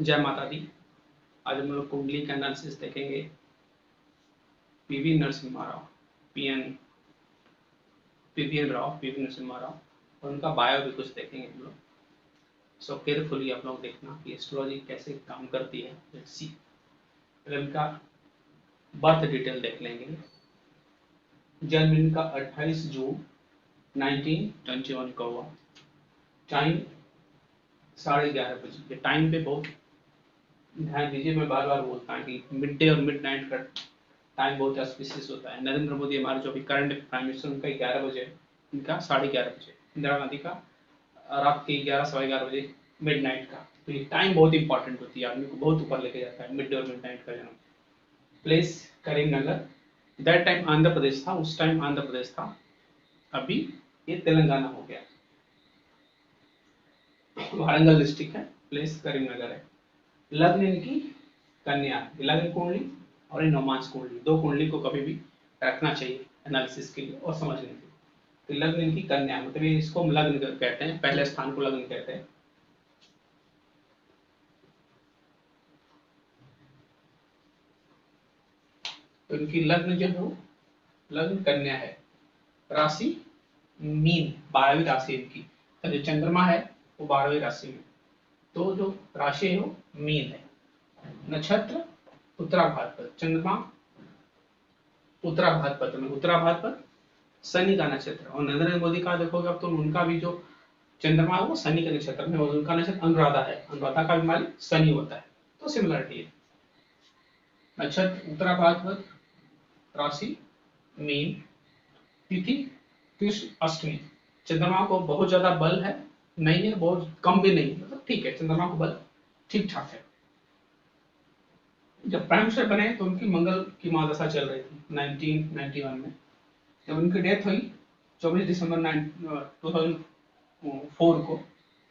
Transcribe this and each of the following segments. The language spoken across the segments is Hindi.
जय माता दी। आज हम लोग कुंडली का एनालिसिस देखेंगे। पीवी नरसिम्हा राव, पीवी नरसिम्हा राव, और उनका बायो भी कुछ देखेंगे हम लोग। सो केयरफुली आप लोग देखना कि एस्ट्रोलॉजी कैसे काम करती है। Let's see. इनका बर्थ डिटेल देख लेंगे। जन्म इनका 28 जून 1921 का हुआ। टाइम 11:30 बजे। टाइम पे बहुत ध्यान दीजिए, मैं बार बार बोलता हूँ कि मिड डे और मिड नाइट का टाइम बहुत ऑस्पिशियस होता है। नरेंद्र मोदी हमारे जो भी करंट प्राइम मिनिस्टर, उनका 11 बजे, इनका 11:30 बजे। इंदिरा गांधी का रात के 11 सवा 11 बजे मिड नाइट का। तो ये टाइम बहुत इंपॉर्टेंट होती है, आदमी को बहुत ऊपर लेके जाता है मिड डे और मिड नाइट का जन्म। Place Karimnagar. That time Andhra Pradesh था, उस टाइम आंध्र प्रदेश था, अभी ये तेलंगाना हो गया। वारंगल डिस्ट्रिक्ट है, प्लेस करीमनगर है। लग्न इनकी कन्या, लग्न कुंडली और नवमांश कुंडली, दो कुंडली को कभी भी रखना चाहिए एनालिसिस के लिए और समझने के लिए। तो लग्न इनकी कन्या, मतलब इसको लग्न कहते हैं, पहले स्थान को लग्न कहते हैं। तो इनकी लग्न जो है, लग्न कन्या है। राशि मीन, 12वीं राशि इनकी। जो चंद्रमा है वो 12वीं राशि में, तो जो राशि है वो मीन है। नक्षत्र उत्तराभाद्र, चंद्रमा उत्तराभाद्र में, उत्तराभाद्र शनि का नक्षत्र। और नरेंद्र मोदी का देखोगे अब तो उनका भी जो चंद्रमा है वो शनि के नक्षत्र में, और उनका नक्षत्र अनुराधा है। अनुराधा का भी मालिक शनि होता है, तो सिमिलरिटी है। नक्षत्र उत्तराभाद्र, राशि मीन, तिथि कृष्ण अष्टमी। चंद्रमा को बहुत ज्यादा बल है नहीं है, बहुत कम भी नहीं, मतलब ठीक है, चंद्रमा को बल ठीक ठाक है। जब प्राइम मिनिस्टर बने तो उनकी मंगल की महादशा चल रही थी 1991 में। जब उनकी डेथ हुई 24 दिसंबर 2004 को,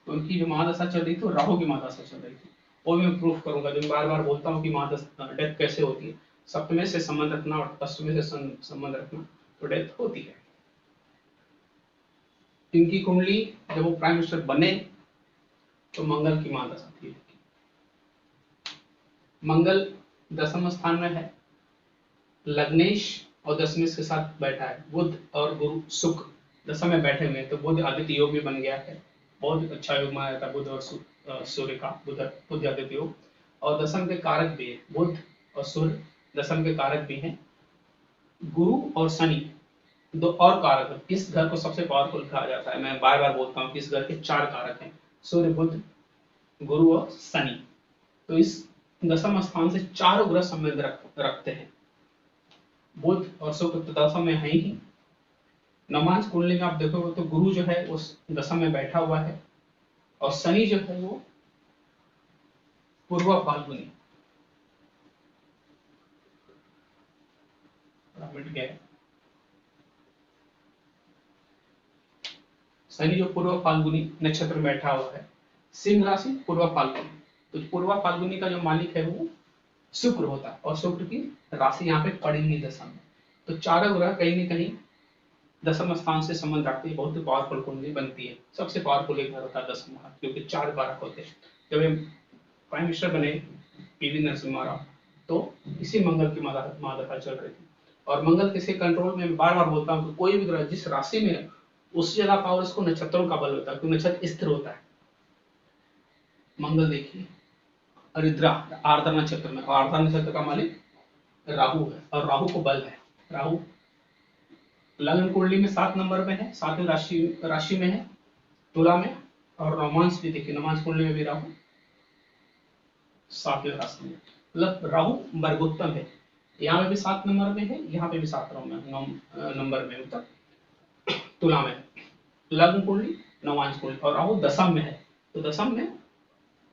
तो उनकी जो महादशा चल रही थी वो राहु की महादशा चल रही थी। वो भी मैं प्रूफ करूंगा, जो मैं बार बार बोलता हूँ कि महादशा डेथ कैसे होती है। सप्तमे से संबंध रखना और अष्टमे से संबंध रखना, तो डेथ होती है। इनकी कुंडली जब वो प्राइम मिनिस्टर बने तो मंगल की महादशा थी। मंगल दसम स्थान में है, लग्नेश और दशमेश के साथ बैठा है। बुध और गुरु शुक्र दशम में बैठे हुए हैं, तो बुध आदित्य योग भी बन गया है। बहुत अच्छा योग माना जाता है बुध और सूर्य का, बुध आदित्य योग। और दशम के कारक भी है, बुध और सूर्य दशम के कारक भी हैं। गुरु और शनि दो और कारक। इस घर को सबसे पावरफुल कहा जाता है। मैं बार बार बोलता हूँ कि इस घर के 4 कारक हैं, सूर्य, बुध, गुरु और शनि। तो इस दशम स्थान से 4 ग्रह संबंध रखते हैं। बुध और शुक्र तो दशम में है ही। नवमांश कुंडली में आप देखोगे तो गुरु जो है उस दशम में बैठा हुआ है, और शनि जो है वो पूर्व फाल्गुनी, शनि जो पूर्व फाल्गुनी नक्षत्र में बैठा हुआ है। सिंह राशि पूर्व फाल्गुनी, तो पूर्व फाल्गुनी का जो मालिक है वो शुक्र होता है, और शुक्र की राशि यहाँ पे पड़ी हुई दशम में। तो 4 ग्रह कहीं न कहीं दशम स्थान से संबंध रखते हैं। बहुत ही पावरफुल कुंडली बनती है। सबसे पावरफुल एक घर होता है दशम घर, क्योंकि 4 कारक होते हैं। जब ये प्राइम मिनिस्टर बने पीवी नरसिम्हा राव, तो इसी मंगल की महादशा चल रही थी। और मंगल किसी कंट्रोल में, बार बार बोलता हूँ कि कोई भी ग्रह जिस राशि में है उससे ज्यादा पावर उसको नक्षत्रों का बल होता है, क्योंकि नक्षत्र स्थिर होता है। मंगल देखिए अरिद्रा आर्द्रा नक्षत्र में, और आर्द्रा नक्षत्र का मालिक राहु है, और राहु को बल है। राहु लग्न कुंडली में 7 नंबर में है, 7वीं राशि में है, तुला में। और नवमांश भी देखिए, नवमांश कुंडली में भी राहु 7वीं राशि में, मतलब राहु वर्गोत्तम है। यहाँ पे भी 7 नंबर में है, यहाँ पे भी 7 नंबर में, मतलब तुला में। लग्न कुंडली, नवमांश कुंडली, और राहु दशम में है। तो दशम में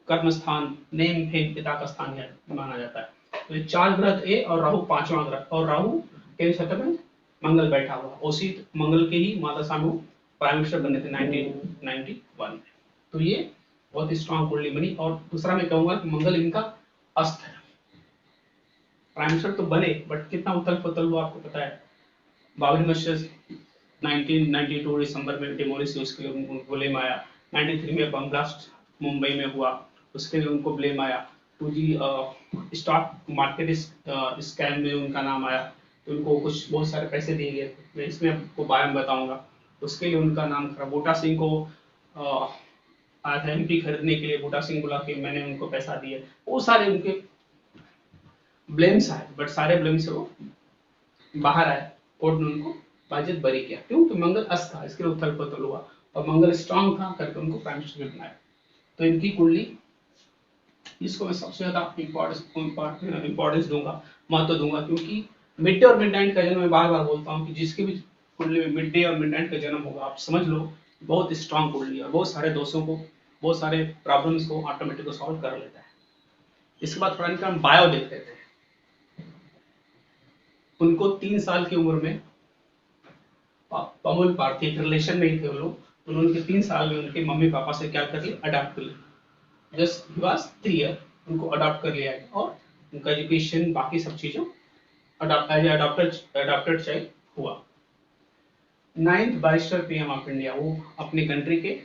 कर्म स्थान, नेम फेम, पिता का स्थान माना जाता है। तो ये 4 ग्रह ए, और राहु 5वां ग्रह, और राहु के क्षेत्र में मंगल बैठा हुआ। उसी मंगल के ही महादशा में प्राइम मिनिस्टर बने थे 1991 में। तो ये बहुत ही स्ट्रॉन्ग कुंडली बनी। और दूसरा मैं कहूंगा कि मंगल इनका अस्त है। प्राइम मिनिस्टर तो बने, बट कितना उथल पुथल हुआ आपको पता है। बाबरी मस्जिद 1992 दिसंबर में डिमोलिश हुई, उसके लिए गोले में आया। 93 में बम ब्लास्ट मुंबई में हुआ, उसके लिए उनको ब्लेम आया। 2G स्टॉक मार्केट स्कैम में उनका नाम आया, तो उनको कुछ बहुत सारे पैसे दिए गए थे, मैं इसमें आपको बारे में बताऊंगा। उसके लिए उनका नाम खराब। बूटा सिंह को आया था MP खरीदने के लिए, बूटा सिंह बोला कि मैंने उनको पैसा दिया, वो सारे उनके ब्लेम्स आए, बट सारे ब्लेम से वो बाहर आए। कोर्ट ने उनको बाजिद बरी किया, क्योंकि मंगल अस्त था, इसके लिए उथल पुथल हुआ, और मंगल स्ट्रांग था करके उनको प्राइम मिनिस्टर बनाया। तो इनकी कुंडली, इसको मैं सबसे ज्यादा इंपॉर्टेंस दूंगा, महत्व दूंगा, क्योंकि मिड डे और मिड नाइट का जन्म, मैं बार बार बोलता हूँ कि जिसके भी कुंडली में मिड डे और मिड नाइट का जन्म होगा, आप समझ लो बहुत स्ट्रांग कुंडली है, बहुत सारे दोषों को, बहुत सारे प्रॉब्लम्स को ऑटोमेटिक सॉल्व कर लेता है। इसके बाद थोड़ा इनका हम बायो देख लेते हैं। उनको 3 साल की उम्र में पमुल पार्थिव रिलेशन में ही थे वो लोग, उन्होंने 3 साल में उनके मम्मी पापा से क्या कर लिया, अडॉप्ट कर लिया। जस्ट ही वाज 3 ईयर, उनको अडॉप्ट कर लिया गया, और उनका एजुकेशन बाकी सब चीजों अडॉप्टेड चाइल्ड हुआ। 9th barrister PM of India, वो अपनी कंट्री के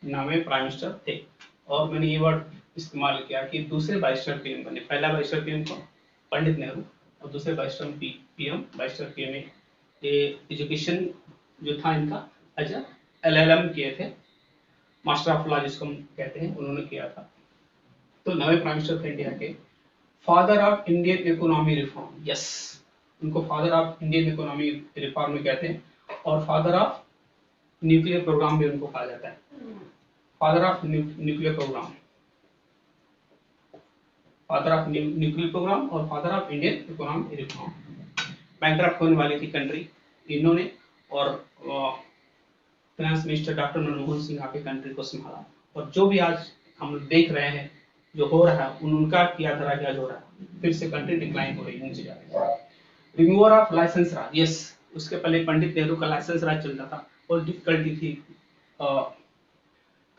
नामे प्राइम मिनिस्टर थे। और मैंने ये वर्ड इस्तेमाल किया कि दूसरे बारिस्टर PM बने। पहला बारिस्टर PM को पंडित नेहरू, और दूसरे बारिस्टर PM बारिस्टर PM ये एजुकेशन जो था इनका LLM किए थे, मास्टर ऑफ लॉ जिसको हम कहते हैं, उन्होंने किया था। तो नवे प्राइम मिनिस्टर थे इंडिया के। Father of Indian economy reform, yes, उनको father of Indian economy reform में कहते हैं, और फादर ऑफ न्यूक्लियर प्रोग्राम भी उनको कहा जाता है। Father of nuclear programme, father of nuclear programme और father of Indian economy reform. Bankrupt होने वाली थी कंट्री, इन्होंने और finance minister doctor Manmohan Singh आके कंट्री को संभाला। और जो भी आज हम देख रहे हैं जो हो रहा है, उनका किया धरा क्या हो रहा है, फिर से कंट्री डिक्लाइन हो रही है, नीचे जा रही है। Remover of licence Raj, yes, उसके पहले पंडित नेहरू का लाइसेंस राज चलता था, और डिफिकल्टी थी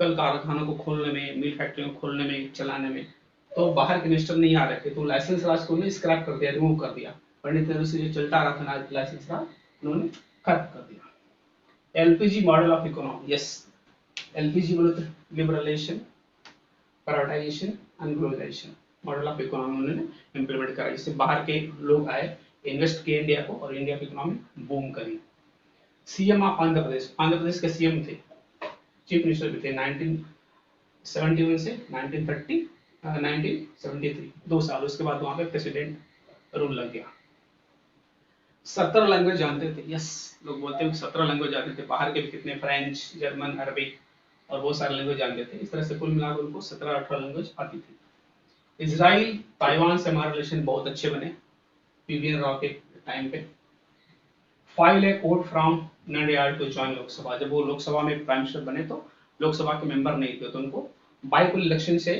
कल कारखानों को खोलने में, मिल फैक्ट्रियों को खोलने में, चलाने में, तो बाहर के मिनिस्टर नहीं आ रहे थे, तो लाइसेंस राज को उन्होंने स्क्रैप कर दिया, रिमूव कर दिया। पंडित नेहरू से जो चलता आ रहा था लाइसेंस राज, उन्होंने खत्म कर दिया। LPG model of economy, yes, LPG बोले तो liberalisation, privatisation and globalisation model of economy उन्होंने इंप्लीमेंट करा, जिससे बाहर के लोग आए, इन्वेस्ट किए इंडिया को, और इंडिया की इकोनॉमी बूम करी। CM ऑफ आंध्र प्रदेश, आंध्र प्रदेश के CM थे, चीफ मिनिस्टर भी थे 1971 से 1973, 2 साल, उसके बाद वहां पे प्रेसिडेंट रूल लग गया। 17 लैंग्वेज जानते थे, यस, लोग बोलते हैं 17 लैंग्वेज जानते थे, बाहर के भी कितने, फ्रेंच, जर्मन, अरबिक और बहुत सारे लैंग्वेज जानते थे। इस तरह से कुल मिलाकर उनको 17-18 लैंग्वेज आती थी। इजराइल ताइवान से हमारे रिलेशन बहुत अच्छे बने PVN राव के टाइम पे। File a court from Nandyal to join Lok Sabha, जब वो लोकसभा में प्राइम मिनिस्टर बने तो लोकसभा के मेंबर नहीं थे, तो उनको बाइपोल इलेक्शन से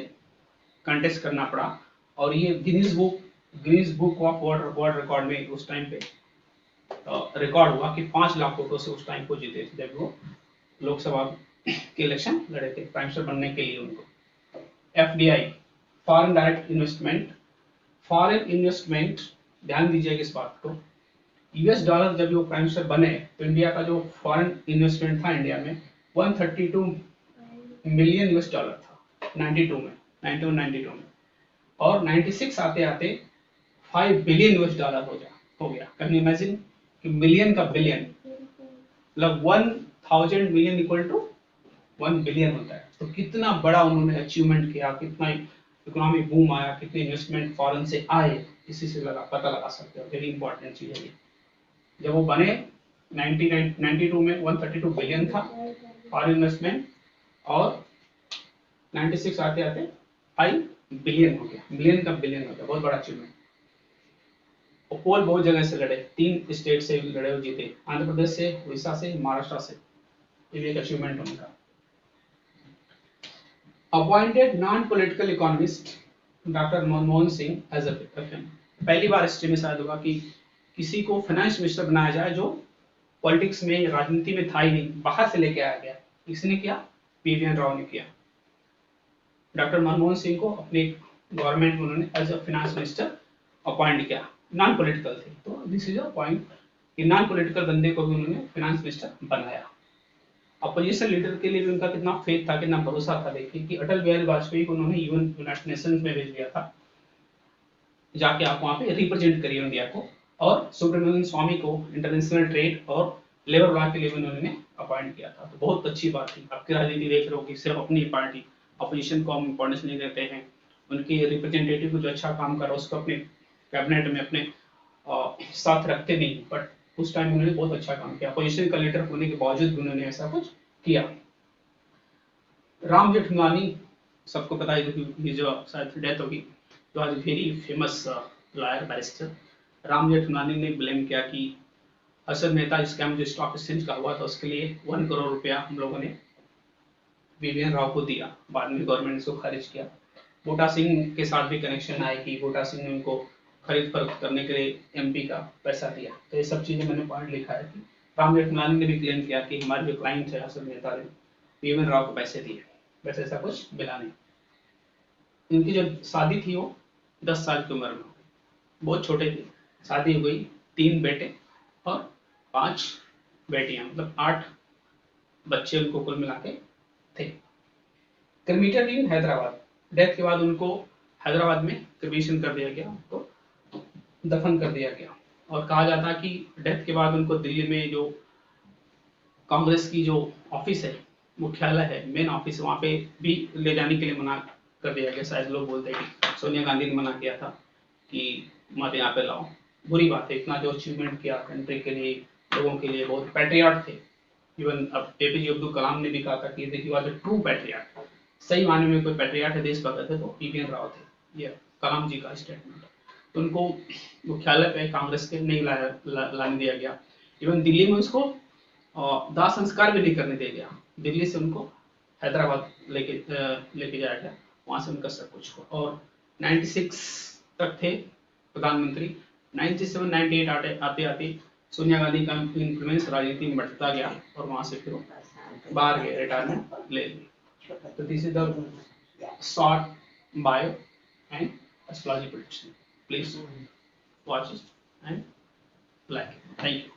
कंटेस्ट करना पड़ा, और ये Guinness book of world record में उस टाइम पे रिकॉर्ड हुआ कि 5 लाख वोटों से उस टाइम को जीते थे, जब वो लोकसभा के इलेक्शन लड़े थे प्राइम मिनिस्टर बनने के लिए उनको। FDI foreign direct investment, foreign investment, ध्यान दीजिएगा इस बात को। US डॉलर जब वो प्राइम मिनिस्टर बने तो इंडिया का जो फॉरेन इन्वेस्टमेंट था इंडिया में 132 मिलियन US डॉलर था 1992 में, और 96 आते आते 5 बिलियन US डॉलर हो गया। कैन यू इमेजिन कि मिलियन का बिलियन, मतलब 1000 मिलियन इक्वल टू 1 बिलियन होता है। तो कितना बड़ा उन्होंने अचीवमेंट किया, कितना इकोनॉमी बूम आया, कितने इन्वेस्टमेंट फॉरेन से आए, इसी से पता लगा सकते हो। वेरी इंपॉर्टेंट चीज है ये। जब वो बने 1992 में 132 बिलियन था फॉरेन इन्वेस्टमेंट, और 96 आते आते 5 बिलियन हो गया, मिलियन का बिलियन हो गया, बहुत बड़ा अचीवमेंट। और पोल बहुत जगह से लड़े, 3 स्टेट से लड़े और जीते, आंध्र प्रदेश से, उड़ीसा से, महाराष्ट्र से, ये भी एक अचीवमेंट उनका। Appointed non political economist doctor Manmohan Singh as a पहली बार हिस्ट्री में शायद होगा कि किसी को फाइनेंस मिनिस्टर बनाया जाए जो पॉलिटिक्स में, राजनीति में था ही नहीं, बाहर से लेके आया गया। किसने किया? PVN राव ने किया। डॉक्टर मनमोहन सिंह को अपने गवर्नमेंट में उन्होंने as a finance minister appoint किया, नॉन पॉलिटिकल थे, तो दिस इज अ पॉइंट कि नॉन पॉलिटिकल बंदे को भी उन्होंने फाइनेंस मिनिस्टर बनाया। अपोजिशन लीडर के लिए भी उनका कितना फेथ था, कितना भरोसा था। देखिए कि अटल बिहारी वाजपेयी को उन्होंने इवन यूनाइटेड नेशंस में भेज दिया था, जाके आप वहां पे रिप्रेजेंट करिए इंडिया को। और सुब्रमण्यम स्वामी को इंटरनेशनल ट्रेड और लेबर लॉ के लिए भी उन्होंने अपॉइंट किया था। तो बहुत अच्छी बात थी। आपकी राजनीति देख रहे हो कि सिर्फ अपनी पार्टी अपोजिशन को हम इंपॉर्टेंस नहीं देते हैं, उनके रिप्रेजेंटेटिव को जो अच्छा काम कर रहा है उसको अपने कैबिनेट में अपने साथ रखते नहीं, बट उस टाइम उन्होंने बहुत अच्छा काम किया। अपोजिशन का लीडर होने के बावजूद भी उन्होंने ऐसा कुछ किया। राम जेठमलानी, सबको पता है कि जो शायद डेथ होगी, तो आज very famous lawyer barrister Ram Jethmalani ने ब्लेम किया कि हर्षद मेहता स्कैम जो स्टॉक एक्सचेंज का हुआ था उसके लिए 1 करोड़ रुपया हम लोगों ने वीवीएन राव को दिया, बाद में गवर्नमेंट ने इसको खारिज किया। बूटा सिंह के साथ भी कनेक्शन आए कि बूटा सिंह ने उनको खरीद फरोख्त करने के लिए एमपी का पैसा दिया। तो ये सब चीजें मैंने पॉइंट लिखा है कि राम जेठमलानी ने भी क्लेम किया कि हमारे जो क्लाइंट है हर्षद मेहता ने वीवीएन राव को पैसे दिए, वैसे ऐसा कुछ मिला नहीं। इनकी जो शादी थी वो 10 साल की उम्र में, बहुत छोटे थे, शादी हो गई। 3 बेटे और 5 बेटियां, मतलब 8 बच्चे उनको कुल मिला के थे। क्रिमेटेड इन हैदराबाद, डेथ के बाद उनको हैदराबाद में क्रिमेशन कर दिया गया, उनको दफन कर दिया गया। और कहा जाता है कि डेथ के बाद उनको दिल्ली में जो कांग्रेस की जो ऑफिस है, मुख्यालय है, मेन ऑफिस, वहां पे भी ले जाने के लिए मना कर दिया गया। शायद लोग बोलते हैं कि सोनिया गांधी ने मना किया था कि मत यहाँ पे लाओ। बुरी बात है, इतना जो अचीवमेंट किया कंट्री के लिए, लोगों के लिए, बहुत पैट्रियट थे। इवन अब एपीजे अब्दुल कलाम ने भी कहा था कि देखिए वाज अ ट्रू पैट्रियट, सही मायने में कोई पैट्रियट है, देशभक्त है, तो वीवीएन राव थे। ये कलाम जी का स्टेटमेंट। तो उनको मुख्यालय पे कांग्रेस के नहीं लाने दिया गया। इवन दिल्ली में उसको दाह संस्कार भी नहीं करने दिया गया। दिल्ली से उनको हैदराबाद लेके जाया गया, वहां से उनका सब कुछ हुआ। और 96 तक थे प्रधानमंत्री। 97-98 आते आते सोनिया गांधी का इन्फ्लुएंस राजनीति में बढ़ता गया और वहां से फिर बाहर गए, रिटायरमेंट ले ली। तो this is the short bio and astrology prediction. Please watch it and like it. Thank you.